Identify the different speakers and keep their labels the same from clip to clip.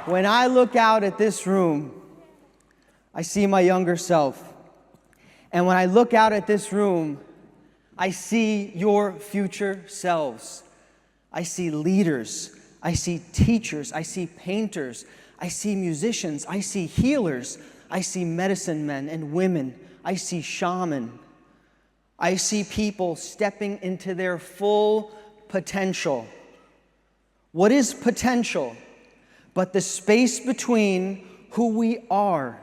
Speaker 1: When I look out at this room, I see my younger self. And when I look out at this room, I see your future selves. I see leaders. I see teachers. I see painters. I see musicians. I see healers. I see medicine men and women. I see shaman. I see people stepping into their full potential. What is potential but the space between who we are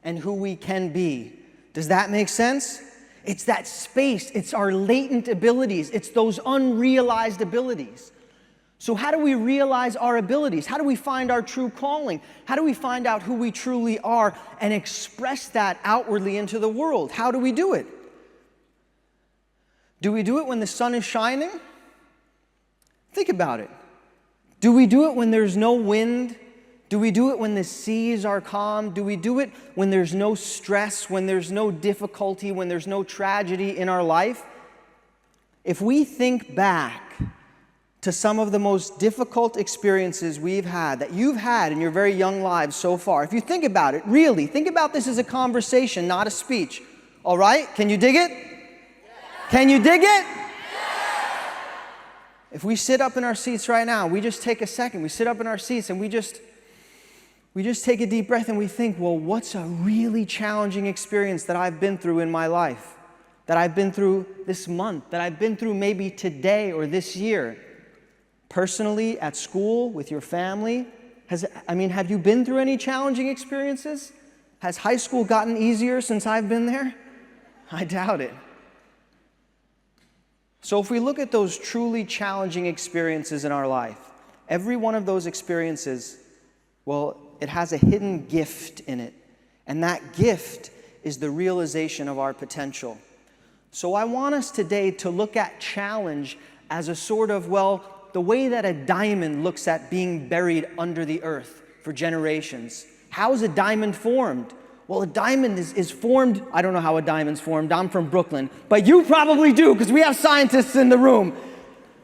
Speaker 1: and who we can be? Does that make sense? It's that space. It's our latent abilities. It's those unrealized abilities. So how do we realize our abilities? How do we find our true calling? How do we find out who we truly are and express that outwardly into the world? How do we do it? Do we do it when the sun is shining? Think about it. Do we do it when there's no wind? Do we do it when the seas are calm? Do we do it when there's no stress, when there's no difficulty, when there's no tragedy in our life? If we think back to some of the most difficult experiences we've had, that you've had in your very young lives so far, if you think about it, really, think about this as a conversation, not a speech. All right? Can you dig it? Can you dig it? If we sit up in our seats right now, we just take a second, we sit up in our seats and we just take a deep breath and we think, well, what's a really challenging experience that I've been through in my life, that I've been through this month, that I've been through maybe today or this year? Personally, at school, with your family? Have you been through any challenging experiences? Has high school gotten easier since I've been there? I doubt it. So if we look at those truly challenging experiences in our life, every one of those experiences, well, it has a hidden gift in it. And that gift is the realization of our potential. So I want us today to look at challenge as a sort of, the way that a diamond looks at being buried under the earth for generations. How is a diamond formed? Well, a diamond is formed, I don't know how a diamond's formed, I'm from Brooklyn, but you probably do because we have scientists in the room.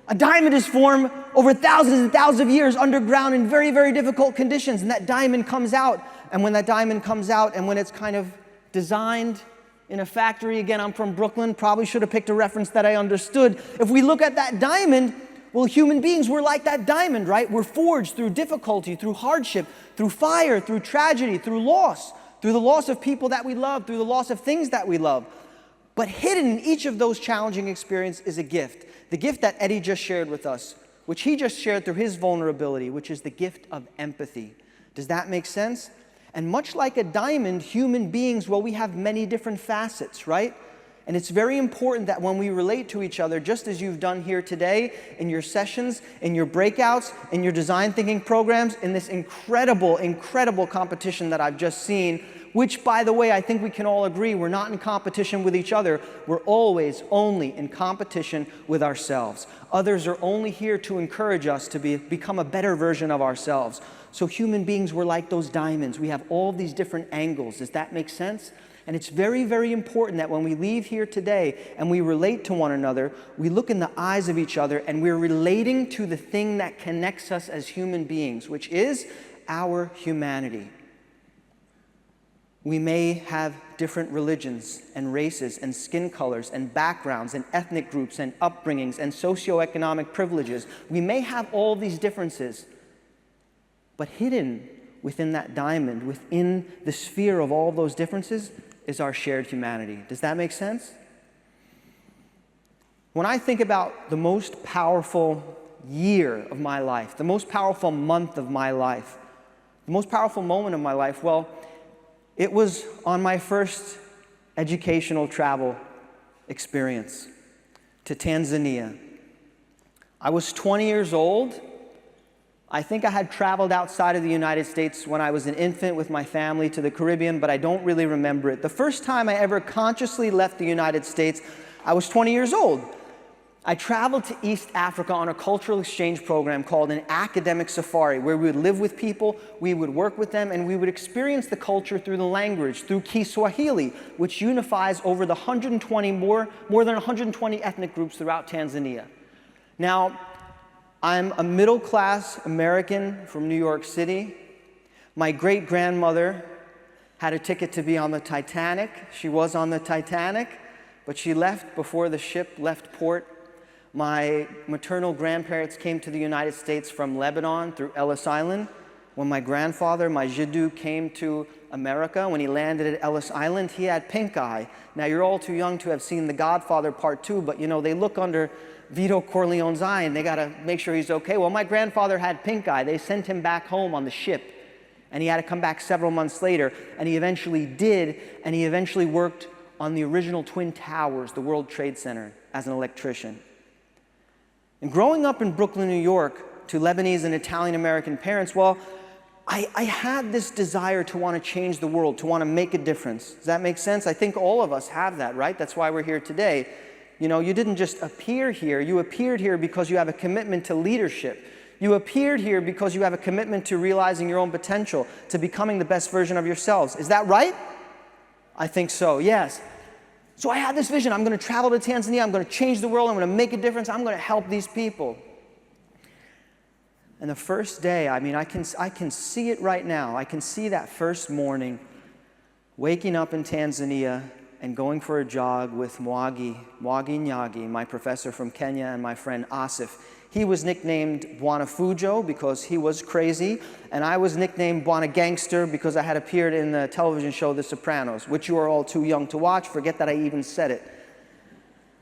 Speaker 1: A diamond is formed over thousands and thousands of years underground in very, very difficult conditions, and that diamond comes out. And when that diamond comes out and when it's kind of designed in a factory, again, I'm from Brooklyn, probably should have picked a reference that I understood. If we look at that diamond, well, human beings, we're like that diamond, right? We're forged through difficulty, through hardship, through fire, through tragedy, through loss, through the loss of people that we love, through the loss of things that we love. But hidden in each of those challenging experiences is a gift. The gift that Eddie just shared with us, which he just shared through his vulnerability, which is the gift of empathy. Does that make sense? And much like a diamond, human beings, we have many different facets, right? And it's very important that when we relate to each other, just as you've done here today, in your sessions, in your breakouts, in your design thinking programs, in this incredible, incredible competition that I've just seen, which, by the way, I think we can all agree, we're not in competition with each other. We're always only in competition with ourselves. Others are only here to encourage us to become a better version of ourselves. So human beings, we're like those diamonds. We have all these different angles. Does that make sense? And it's very, very important that when we leave here today and we relate to one another, we look in the eyes of each other and we're relating to the thing that connects us as human beings, which is our humanity. We may have different religions and races and skin colors and backgrounds and ethnic groups and upbringings and socioeconomic privileges. We may have all these differences, but hidden within that diamond, within the sphere of all those differences, is our shared humanity. Does that make sense? When I think about the most powerful year of my life, the most powerful month of my life, the most powerful moment of my life, it was on my first educational travel experience to Tanzania. I was 20 years old. I think I had traveled outside of the United States when I was an infant with my family to the Caribbean, but I don't really remember it. The first time I ever consciously left the United States, I was 20 years old. I traveled to East Africa on a cultural exchange program called an academic safari, where we would live with people, we would work with them, and we would experience the culture through the language, through Kiswahili, which unifies over the more than 120 ethnic groups throughout Tanzania. Now, I'm a middle-class American from New York City. My great-grandmother had a ticket to be on the Titanic. She was on the Titanic, but she left before the ship left port. My maternal grandparents came to the United States from Lebanon through Ellis Island. When my grandfather, my Jiddu, came to America, when he landed at Ellis Island, he had pink eye. Now, you're all too young to have seen The Godfather Part 2, but they look under Vito Corleone's eye and they got to make sure he's okay. Well, my grandfather had pink eye. They sent him back home on the ship, and he had to come back several months later, and he eventually did, and he eventually worked on the original Twin Towers, the World Trade Center, as an electrician. And growing up in Brooklyn, New York, to Lebanese and Italian-American parents, well, I had this desire to want to change the world, to want to make a difference. Does that make sense? I think all of us have that, right? That's why we're here today. You didn't just appear here. You appeared here because you have a commitment to leadership. You appeared here because you have a commitment to realizing your own potential, to becoming the best version of yourselves. Is that right? I think so, yes. So I had this vision. I'm going to travel to Tanzania. I'm going to change the world. I'm going to make a difference. I'm going to help these people. And the first day, I can see it right now. I can see that first morning, waking up in Tanzania and going for a jog with Mwagi Nyagi, my professor from Kenya, and my friend Asif. He was nicknamed Bwana Fujo because he was crazy, and I was nicknamed Bwana Gangster because I had appeared in the television show The Sopranos, which you are all too young to watch. Forget that I even said it.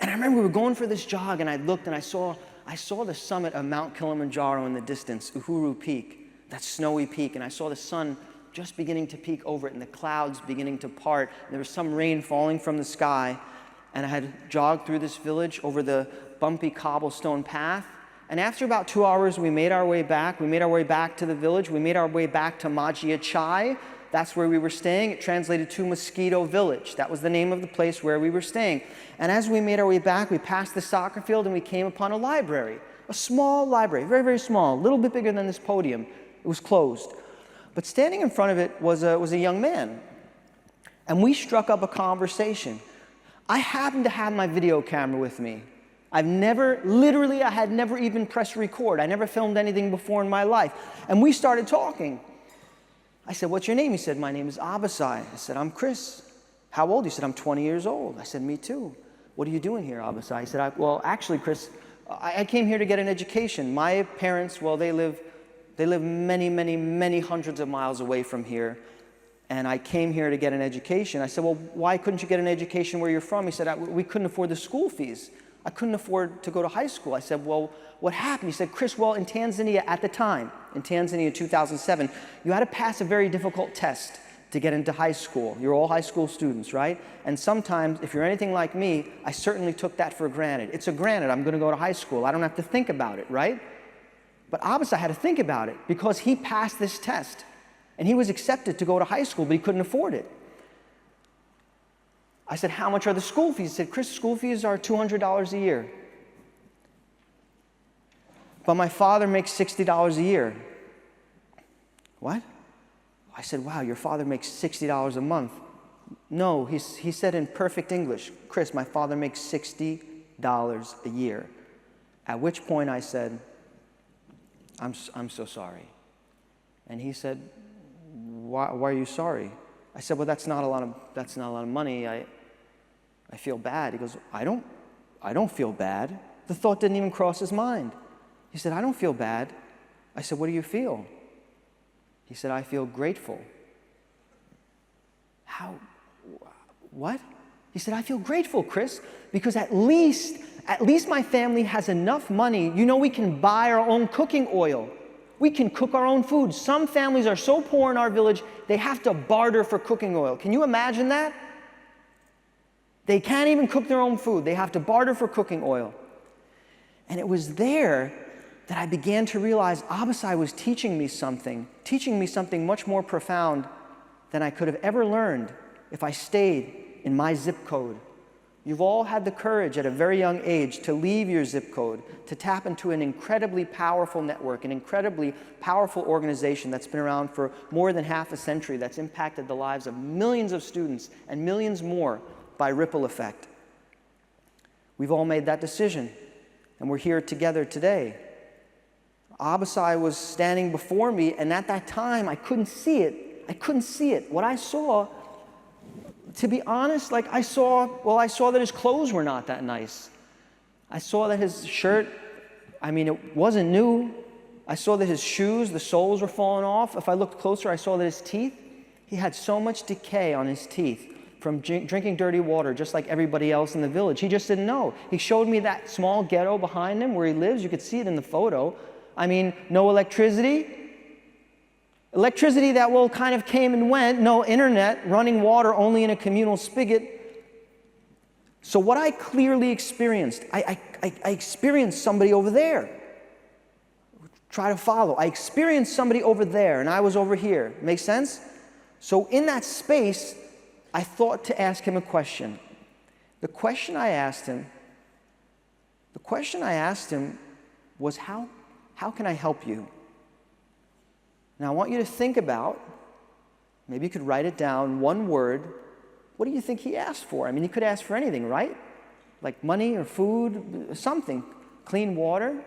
Speaker 1: And I remember we were going for this jog, and I looked and I saw the summit of Mount Kilimanjaro in the distance, Uhuru Peak, that snowy peak, and I saw the sun just beginning to peek over it and the clouds beginning to part. And there was some rain falling from the sky, and I had jogged through this village over the bumpy cobblestone path. And after about 2 hours, we made our way back. We made our way back to the village. We made our way back to Majia Chai. That's where we were staying. It translated to Mosquito Village. That was the name of the place where we were staying. And as we made our way back, we passed the soccer field and we came upon a library, a small library, very, very small, a little bit bigger than this podium. It was closed. But standing in front of it was a young man. And we struck up a conversation. I happened to have my video camera with me. I had never even pressed record. I never filmed anything before in my life. And we started talking. I said, "What's your name?" He said, "My name is Abasai." I said, "I'm Chris." "How old?" He said, "I'm 20 years old." I said, "Me too." "What are you doing here, Abasai?" He said, "Well, actually, Chris, I came here to get an education. My parents, well, they live many, many, many hundreds of miles away from here. And I came here to get an education." I said, "Well, why couldn't you get an education where you're from?" He said, "We couldn't afford the school fees. I couldn't afford to go to high school." I said, "Well, what happened?" He said, "Chris, well, in Tanzania at the time, in 2007, you had to pass a very difficult test to get into high school. You're all high school students, right? And sometimes, if you're anything like me, I certainly took that for granted. It's a granted, I'm going to go to high school. I don't have to think about it, right?" But Abasa had to think about it because he passed this test. And he was accepted to go to high school, but he couldn't afford it. I said, "How much are the school fees?" He said, "Chris, school fees are $200 a year. But my father makes $60 a year." "What?" I said, "Wow, your father makes $60 a month." "No," he said in perfect English, "Chris, my father makes $60 a year." At which point I said, I'm so sorry." And he said, why are you sorry?" I said, "Well, that's not a lot of money. I feel bad." He goes, I don't feel bad." The thought didn't even cross his mind. He said, "I don't feel bad." I said, "What do you feel?" He said, "I feel grateful." "How? What?" He said, "I feel grateful, Chris, because at least my family has enough money. We can buy our own cooking oil. We can cook our own food. Some families are so poor in our village, they have to barter for cooking oil. Can you imagine that? They can't even cook their own food. They have to barter for cooking oil." And it was there that I began to realize Abasai was teaching me something much more profound than I could have ever learned if I stayed in my zip code. You've all had the courage at a very young age to leave your zip code, to tap into an incredibly powerful network, an incredibly powerful organization that's been around for more than half a century, that's impacted the lives of millions of students and millions more by ripple effect. We've all made that decision, and we're here together today. Abasai was standing before me, and at that time, I couldn't see it. I couldn't see it. What I saw, to be honest, like I saw that his clothes were not that nice. I saw that his shirt, I mean, it wasn't new. I saw that his shoes, the soles were falling off. If I looked closer, I saw that his teeth, he had so much decay on his teeth from drinking dirty water, just like everybody else in the village. He just didn't know. He showed me that small ghetto behind him where he lives. You could see it in the photo. I mean, no electricity. Electricity that kind of came and went. No internet, running water only in a communal spigot. So what I clearly experienced, I experienced somebody over there. Try to follow. I experienced somebody over there, and I was over here. Make sense? So in that space, I thought to ask him a question. The question I asked him was, how can I help you? Now I want you to think about, maybe you could write it down, one word. What do you think he asked for? I mean, he could ask for anything, right? Like money or food, something. Clean water.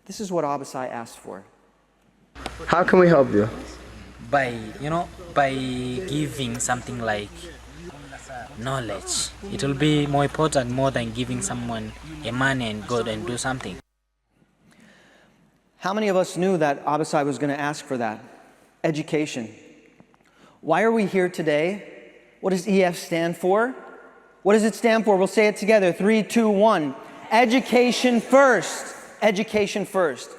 Speaker 1: This is what Abasai asked for.
Speaker 2: How can we help you?
Speaker 3: By giving something like knowledge. It will be more important more than giving someone a money and go and do something.
Speaker 1: How many of us knew that Abasai was going to ask for that? Education. Why are we here today? What does EF stand for? What does it stand for? We'll say it together. 3, 2, 1. Education first. Education first.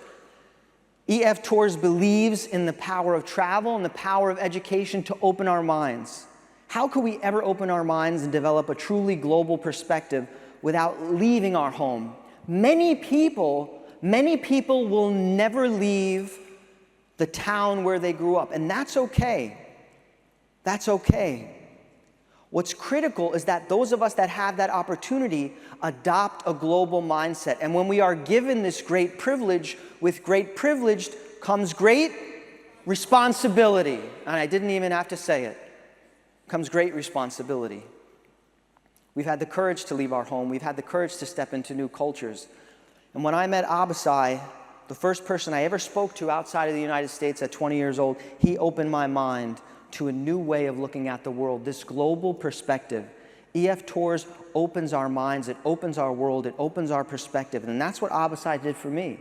Speaker 1: EF Tours believes in the power of travel and the power of education to open our minds. How could we ever open our minds and develop a truly global perspective without leaving our home? Many people will never leave the town where they grew up, and that's okay. That's okay. What's critical is that those of us that have that opportunity adopt a global mindset. And when we are given this great privilege, with great privilege comes great responsibility. And I didn't even have to say it. Comes great responsibility. We've had the courage to leave our home. We've had the courage to step into new cultures. And when I met Abasai, the first person I ever spoke to outside of the United States at 20 years old, he opened my mind to a new way of looking at the world, this global perspective. EF Tours opens our minds, it opens our world, it opens our perspective, and that's what Abasai did for me.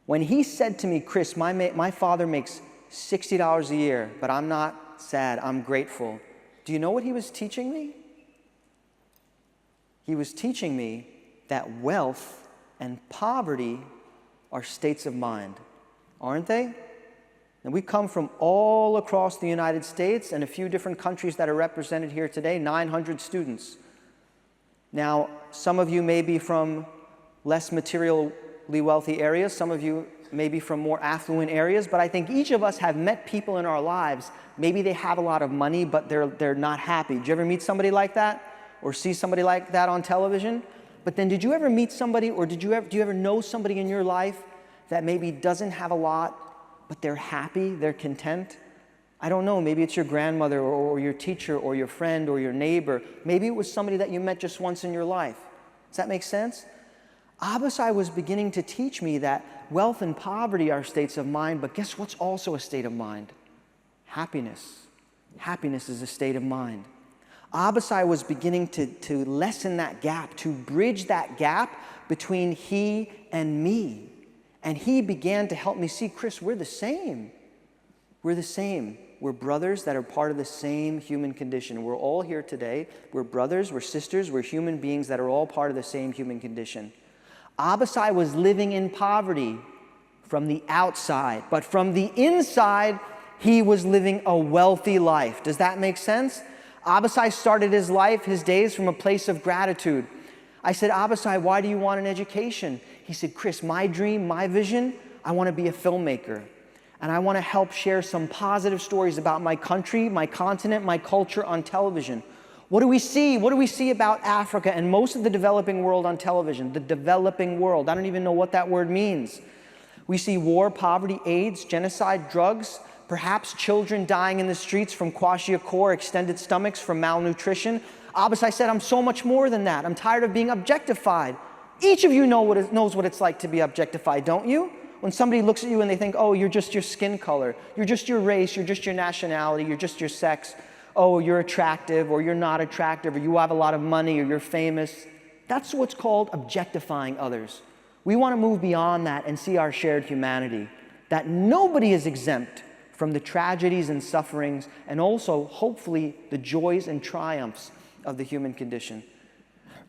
Speaker 1: When he said to me, Chris, my father makes $60 a year, but I'm not sad, I'm grateful. Do you know what he was teaching me? He was teaching me that wealth and poverty are states of mind, aren't they? And we come from all across the United States and a few different countries that are represented here today, 900 students. Now, some of you may be from less materially wealthy areas, some of you may be from more affluent areas, but I think each of us have met people in our lives, maybe they have a lot of money, but they're not happy. Did you ever meet somebody like that? Or see somebody like that on television? But then did you ever meet somebody, or do you ever know somebody in your life that maybe doesn't have a lot, but they're happy, they're content? I don't know, maybe it's your grandmother or your teacher or your friend or your neighbor. Maybe it was somebody that you met just once in your life. Does that make sense? Abasai was beginning to teach me that wealth and poverty are states of mind, but guess what's also a state of mind? Happiness. Happiness is a state of mind. Abasai was beginning to lessen that gap, to bridge that gap between he and me. And he began to help me see, Chris, we're the same. We're the same. We're brothers that are part of the same human condition. We're all here today. We're brothers, we're sisters, we're human beings that are all part of the same human condition. Abasai was living in poverty from the outside, but from the inside, he was living a wealthy life. Does that make sense? Abasai started his life, his days, from a place of gratitude. I said, Abasai, why do you want an education? He said, Chris, my dream, my vision, I want to be a filmmaker. And I want to help share some positive stories about my country, my continent, my culture on television. What do we see? What do we see about Africa and most of the developing world on television? The developing world. I don't even know what that word means. We see war, poverty, AIDS, genocide, drugs, perhaps children dying in the streets from kwashiorkor, extended stomachs, from malnutrition. Abasai said, I'm so much more than that. I'm tired of being objectified Each of you knows what it's like to be objectified, don't you? When somebody looks at you and they think, oh, you're just your skin color, you're just your race, you're just your nationality, you're just your sex, oh, you're attractive or you're not attractive, or you have a lot of money or you're famous. That's what's called objectifying others. We want to move beyond that and see our shared humanity, that nobody is exempt from the tragedies and sufferings and also, hopefully, the joys and triumphs of the human condition.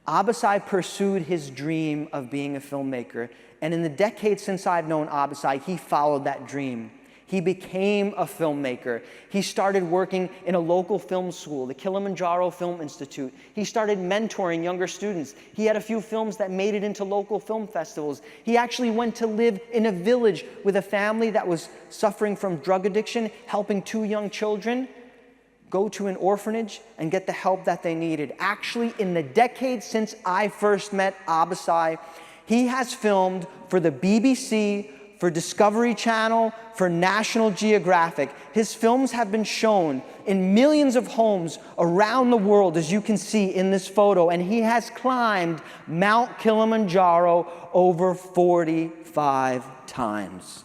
Speaker 1: Abasai pursued his dream of being a filmmaker, and in the decades since I've known Abasai, he followed that dream. He became a filmmaker. He started working in a local film school, the Kilimanjaro Film Institute. He started mentoring younger students. He had a few films that made it into local film festivals. He actually went to live in a village with a family that was suffering from drug addiction, helping 2 young children go to an orphanage and get the help that they needed. Actually, in the decades since I first met Abasai, he has filmed for the BBC, for Discovery Channel, for National Geographic. His films have been shown in millions of homes around the world, as you can see in this photo, and he has climbed Mount Kilimanjaro over 45 times.